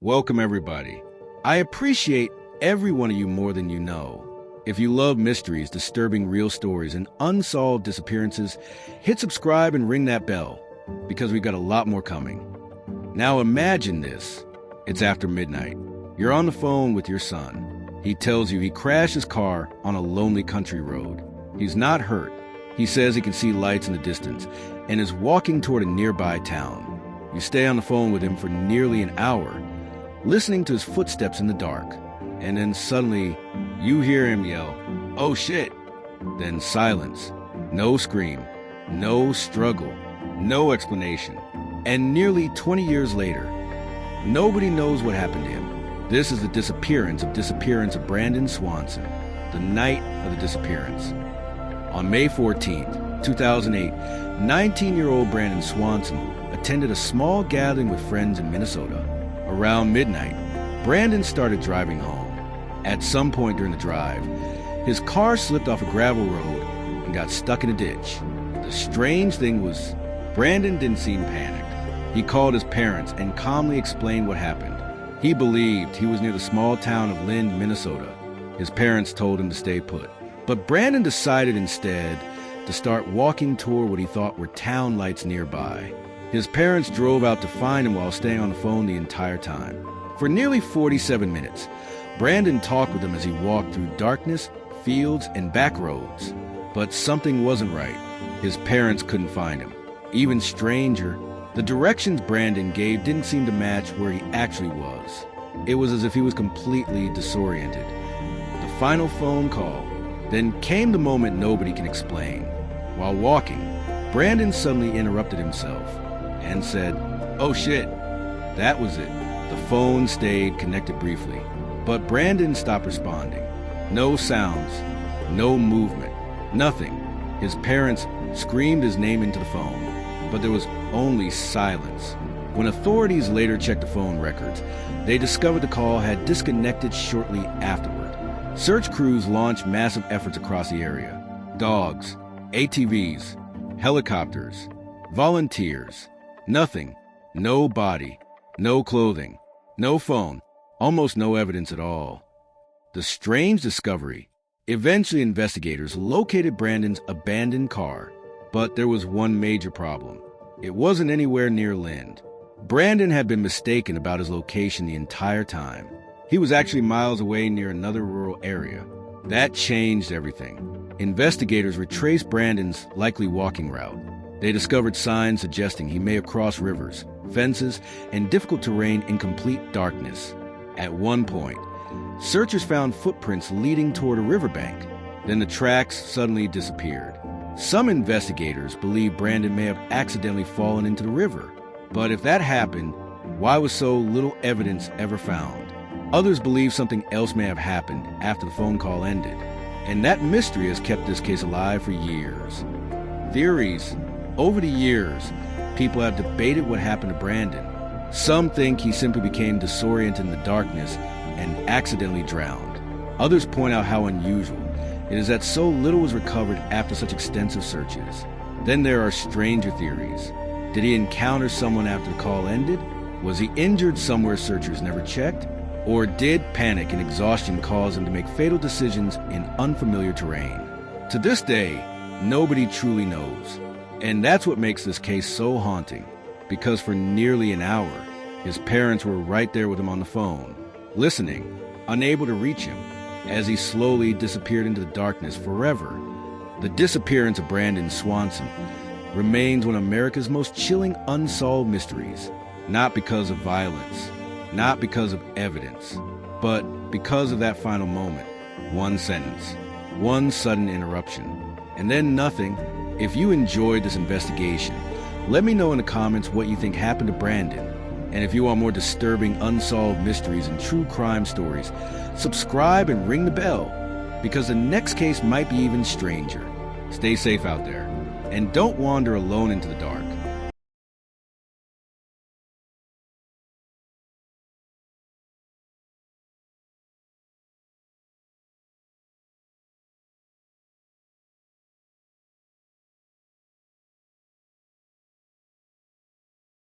Welcome, everybody. I appreciate every one of you more than you know. If you love mysteries, disturbing real stories, and unsolved disappearances, hit subscribe and ring that bell, because we've got a lot more coming. Now imagine this. It's after midnight. You're on the phone with your son. He tells you he crashed his car on a lonely country road. He's not hurt. He says he can see lights in the distance and is walking toward a nearby town. You stay on the phone with him for nearly an hour, listening to his footsteps in the dark, and then suddenly you hear him yell, "Oh shit!" Then silence. No scream, no struggle, no explanation. And nearly 20 years later, nobody knows what happened to him. This is the disappearance of Brandon Swanson, the night of the disappearance. On May 14th, 2008, 19-year-old Brandon Swanson attended a small gathering with friends in Minnesota. Around midnight, Brandon started driving home. At some point during the drive, his car slipped off a gravel road and got stuck in a ditch. The strange thing was, Brandon didn't seem panicked. He called his parents and calmly explained what happened. He believed he was near the small town of Lind, Minnesota. His parents told him to stay put. But Brandon decided instead to start walking toward what he thought were town lights nearby. His parents drove out to find him while staying on the phone the entire time. For nearly 47 minutes, Brandon talked with them as he walked through darkness, fields, and back roads. But something wasn't right. His parents couldn't find him. Even stranger, the directions Brandon gave didn't seem to match where he actually was. It was as if he was completely disoriented. The final phone call. Then came the moment nobody can explain. While walking, Brandon suddenly interrupted himself and said, "Oh shit." That was it. The phone stayed connected briefly, but Brandon stopped responding. No sounds, no movement, nothing. His parents screamed his name into the phone, but there was only silence. When authorities later checked the phone records, they discovered the call had disconnected shortly afterward. Search crews launched massive efforts across the area. Dogs, ATVs, helicopters, volunteers. Nothing. No body. No clothing. No phone. Almost no evidence at all. The strange discovery. Eventually, investigators located Brandon's abandoned car, but there was one major problem. It wasn't anywhere near Lind. Brandon had been mistaken about his location the entire time. He was actually miles away near another rural area. That changed everything. Investigators retraced Brandon's likely walking route. They discovered signs suggesting he may have crossed rivers, fences, and difficult terrain in complete darkness. At one point, searchers found footprints leading toward a riverbank. Then the tracks suddenly disappeared. Some investigators believe Brandon may have accidentally fallen into the river. But if that happened, why was so little evidence ever found? Others believe something else may have happened after the phone call ended. And that mystery has kept this case alive for years. Theories. Over the years, people have debated what happened to Brandon. Some think he simply became disoriented in the darkness and accidentally drowned. Others point out how unusual it is that so little was recovered after such extensive searches. Then there are stranger theories. Did he encounter someone after the call ended? Was he injured somewhere searchers never checked? Or did panic and exhaustion cause him to make fatal decisions in unfamiliar terrain? To this day, nobody truly knows. And that's what makes this case so haunting, because for nearly an hour, his parents were right there with him on the phone, listening, unable to reach him, as he slowly disappeared into the darkness forever. The disappearance of Brandon Swanson remains one of America's most chilling unsolved mysteries, not because of violence, not because of evidence, but because of that final moment. One sentence, one sudden interruption, and then nothing. If you enjoyed this investigation, let me know in the comments what you think happened to Brandon. And if you want more disturbing unsolved mysteries and true crime stories, subscribe and ring the bell, because the next case might be even stranger. Stay safe out there, and don't wander alone into the dark.